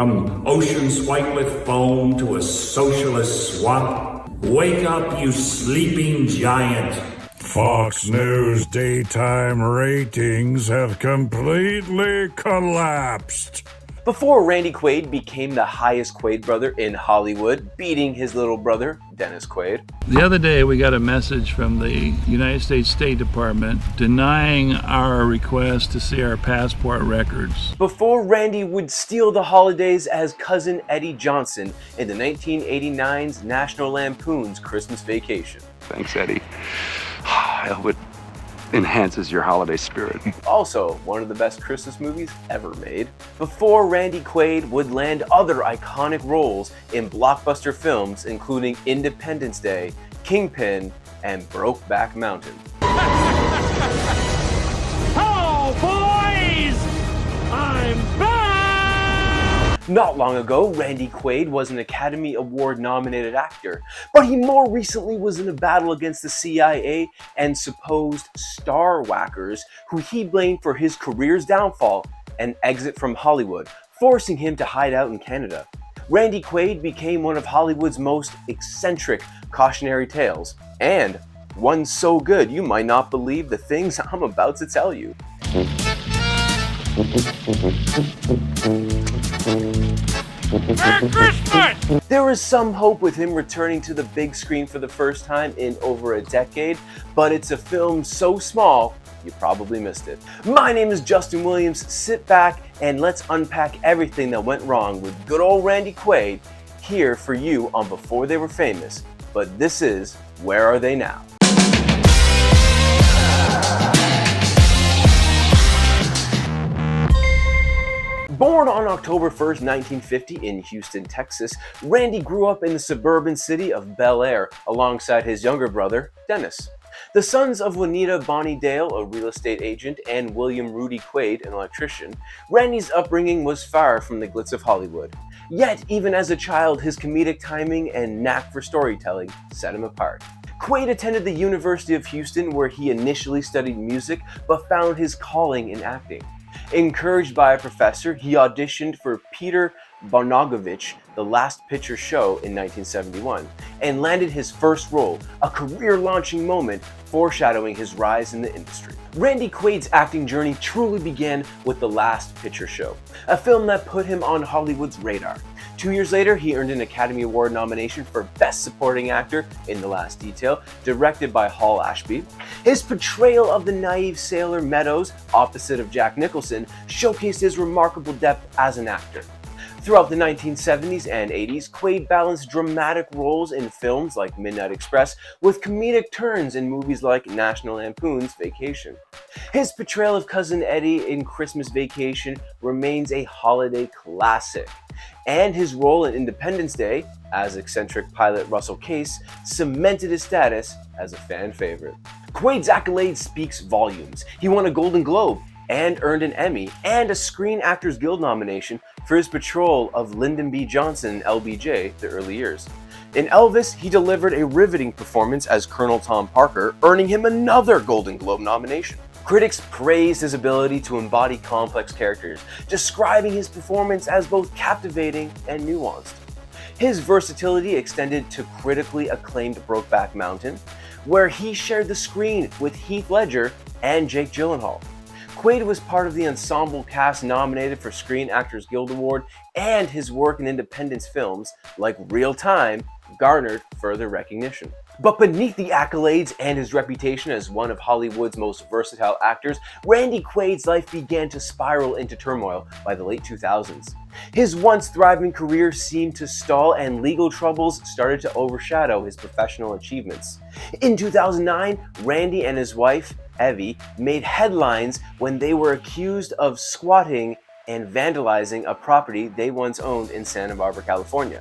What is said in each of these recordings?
From oceans white with foam to a socialist swamp. Wake up, you sleeping giant. Fox News daytime ratings have completely collapsed. Before Randy Quaid became the highest Quaid brother in Hollywood, beating his little brother, Dennis Quaid. The other day, we got a message from the United States State Department denying our request to see our passport records. Before Randy would steal the holidays as Cousin Eddie Johnson in the 1989's National Lampoon's Christmas Vacation. Thanks, Eddie. I hope it enhances your holiday spirit. Also, one of the best Christmas movies ever made. Before Randy Quaid would land other iconic roles in blockbuster films including Independence Day, Kingpin, and Brokeback Mountain. Hello, boys! I'm back! Not long ago, Randy Quaid was an Academy Award nominated actor, but he more recently was in a battle against the CIA and supposed star whackers who he blamed for his career's downfall and exit from Hollywood, forcing him to hide out in Canada. Randy Quaid became one of Hollywood's most eccentric cautionary tales, and one so good you might not believe the things I'm about to tell you. Merry Christmas! There is some hope with him returning to the big screen for the first time in over a decade, but it's a film so small, you probably missed it. My name is Justin Williams. Sit back and let's unpack everything that went wrong with good old Randy Quaid here for you on Before They Were Famous. But this is Where Are They Now? Born on October 1st, 1950 in Houston, Texas, Randy grew up in the suburban city of Bel Air alongside his younger brother, Dennis. The sons of Juanita Bonnie Dale, a real estate agent, and William Rudy Quaid, an electrician, Randy's upbringing was far from the glitz of Hollywood. Yet, even as a child, his comedic timing and knack for storytelling set him apart. Quaid attended the University of Houston, where he initially studied music but found his calling in acting. Encouraged by a professor, he auditioned for Peter Bogdanovich, The Last Picture Show in 1971, and landed his first role, a career-launching moment foreshadowing his rise in the industry. Randy Quaid's acting journey truly began with The Last Picture Show, a film that put him on Hollywood's radar. 2 years later, he earned an Academy Award nomination for Best Supporting Actor in The Last Detail, directed by Hall Ashby. His portrayal of the naive sailor Meadows, opposite of Jack Nicholson, showcased his remarkable depth as an actor. Throughout the 1970s and 80s, Quaid balanced dramatic roles in films like Midnight Express with comedic turns in movies like National Lampoon's Vacation. His portrayal of Cousin Eddie in Christmas Vacation remains a holiday classic, and his role in Independence Day as eccentric pilot Russell Case cemented his status as a fan favorite. Quaid's accolades speaks volumes. He won a Golden Globe and earned an Emmy and a Screen Actors Guild nomination for his portrayal of Lyndon B. Johnson in LBJ, the early years. In Elvis, he delivered a riveting performance as Colonel Tom Parker, earning him another Golden Globe nomination. Critics praised his ability to embody complex characters, describing his performance as both captivating and nuanced. His versatility extended to critically acclaimed Brokeback Mountain, where he shared the screen with Heath Ledger and Jake Gyllenhaal. Quaid was part of the ensemble cast nominated for Screen Actors Guild Award, and his work in independent films like Real Time garnered further recognition. But beneath the accolades and his reputation as one of Hollywood's most versatile actors, Randy Quaid's life began to spiral into turmoil by the late 2000s. His once thriving career seemed to stall, and legal troubles started to overshadow his professional achievements. In 2009, Randy and his wife, Evie, made headlines when they were accused of squatting and vandalizing a property they once owned in Santa Barbara, California.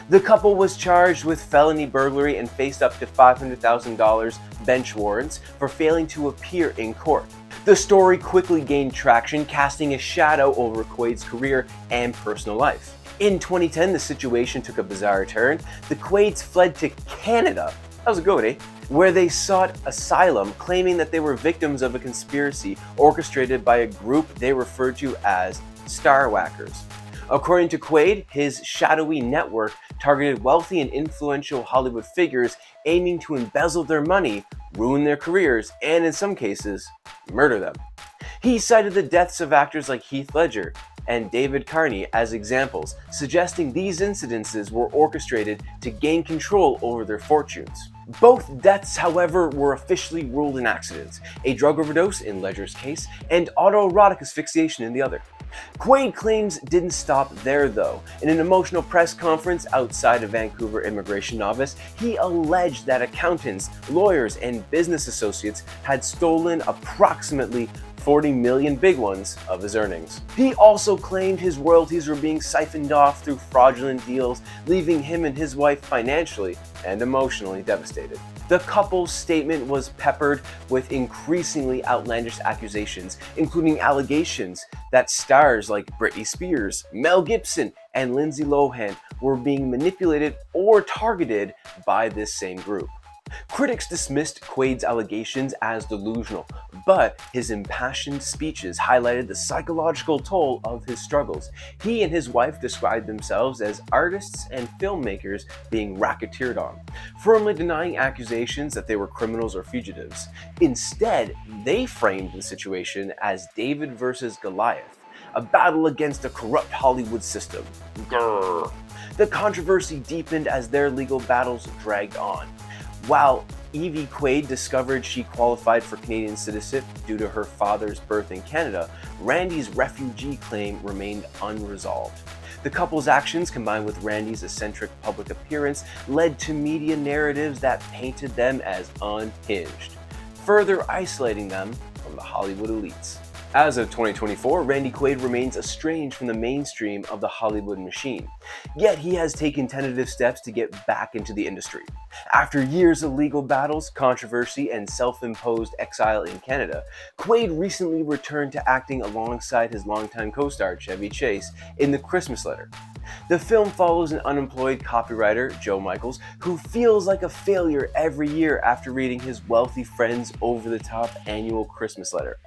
The couple was charged with felony burglary and faced up to $500,000 bench warrants for failing to appear in court. The story quickly gained traction, casting a shadow over Quaid's career and personal life. In 2010, the situation took a bizarre turn. The Quaids fled to Canada, how's it going, eh? Where they sought asylum, claiming that they were victims of a conspiracy orchestrated by a group they referred to as Star Whackers. According to Quaid, his shadowy network targeted wealthy and influential Hollywood figures aiming to embezzle their money, ruin their careers, and in some cases, murder them. He cited the deaths of actors like Heath Ledger and David Carney as examples, suggesting these incidences were orchestrated to gain control over their fortunes. Both deaths, however, were officially ruled an accident, a drug overdose in Ledger's case, and autoerotic asphyxiation in the other. Quaid claims didn't stop there though. In an emotional press conference outside a Vancouver immigration office, he alleged that accountants, lawyers, and business associates had stolen approximately 40 million big ones of his earnings. He also claimed his royalties were being siphoned off through fraudulent deals, leaving him and his wife financially and emotionally devastated. The couple's statement was peppered with increasingly outlandish accusations, including allegations that stars like Britney Spears, Mel Gibson, and Lindsay Lohan were being manipulated or targeted by this same group. Critics dismissed Quaid's allegations as delusional, but his impassioned speeches highlighted the psychological toll of his struggles. He and his wife described themselves as artists and filmmakers being racketeered on, firmly denying accusations that they were criminals or fugitives. Instead, they framed the situation as David versus Goliath, a battle against a corrupt Hollywood system. Grrr. The controversy deepened as their legal battles dragged on. While Evie Quaid discovered she qualified for Canadian citizenship due to her father's birth in Canada, Randy's refugee claim remained unresolved. The couple's actions, combined with Randy's eccentric public appearance, led to media narratives that painted them as unhinged, further isolating them from the Hollywood elites. As of 2024, Randy Quaid remains estranged from the mainstream of the Hollywood machine, yet he has taken tentative steps to get back into the industry. After years of legal battles, controversy, and self-imposed exile in Canada, Quaid recently returned to acting alongside his longtime co-star Chevy Chase in The Christmas Letter. The film follows an unemployed copywriter, Joe Michaels, who feels like a failure every year after reading his wealthy friend's over-the-top annual Christmas letter.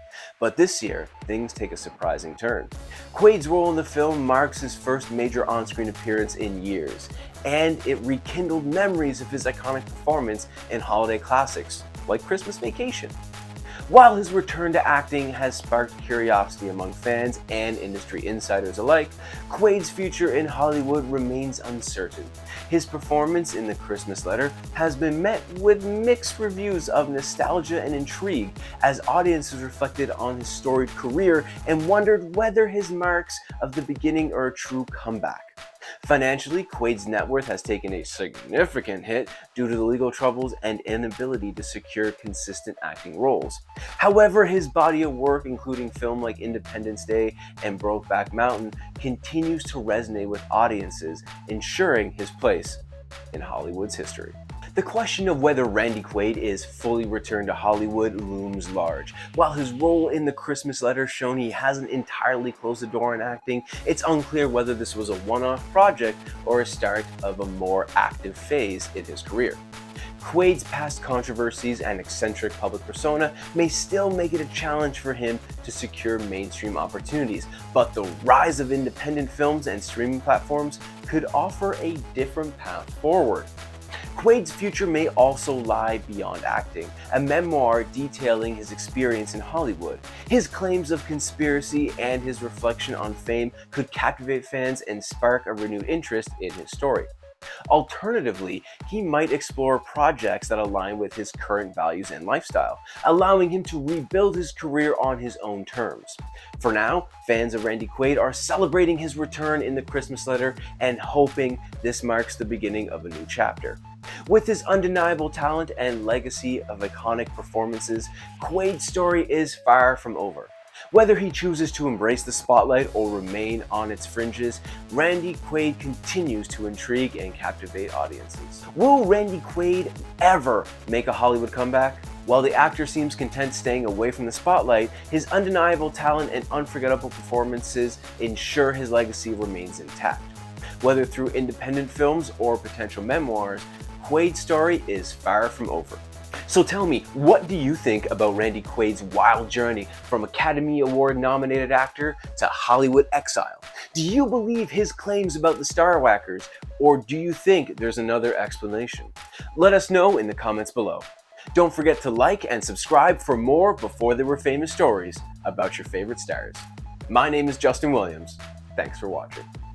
But this year, things take a surprising turn. Quaid's role in the film marks his first major on-screen appearance in years, and it rekindled memories of his iconic performance in holiday classics like Christmas Vacation. While his return to acting has sparked curiosity among fans and industry insiders alike, Quaid's future in Hollywood remains uncertain. His performance in The Christmas Letter has been met with mixed reviews of nostalgia and intrigue as audiences reflected on his storied career and wondered whether his marks of the beginning are a true comeback. Financially, Quaid's net worth has taken a significant hit due to the legal troubles and inability to secure consistent acting roles. However, his body of work, including film like Independence Day and Brokeback Mountain, continues to resonate with audiences, ensuring his place in Hollywood's history. The question of whether Randy Quaid is fully returned to Hollywood looms large. While his role in The Christmas Letter shown he hasn't entirely closed the door on acting, it's unclear whether this was a one-off project or a start of a more active phase in his career. Quaid's past controversies and eccentric public persona may still make it a challenge for him to secure mainstream opportunities, but the rise of independent films and streaming platforms could offer a different path forward. Quaid's future may also lie beyond acting, a memoir detailing his experience in Hollywood. His claims of conspiracy and his reflection on fame could captivate fans and spark a renewed interest in his story. Alternatively, he might explore projects that align with his current values and lifestyle, allowing him to rebuild his career on his own terms. For now, fans of Randy Quaid are celebrating his return in The Christmas Letter and hoping this marks the beginning of a new chapter. With his undeniable talent and legacy of iconic performances, Quaid's story is far from over. Whether he chooses to embrace the spotlight or remain on its fringes, Randy Quaid continues to intrigue and captivate audiences. Will Randy Quaid ever make a Hollywood comeback? While the actor seems content staying away from the spotlight, his undeniable talent and unforgettable performances ensure his legacy remains intact. Whether through independent films or potential memoirs, Quaid's story is far from over. So tell me, what do you think about Randy Quaid's wild journey from Academy Award nominated actor to Hollywood exile? Do you believe his claims about the Star Whackers, or do you think there's another explanation? Let us know in the comments below. Don't forget to like and subscribe for more Before They Were Famous stories about your favorite stars. My name is Justin Williams. Thanks for watching.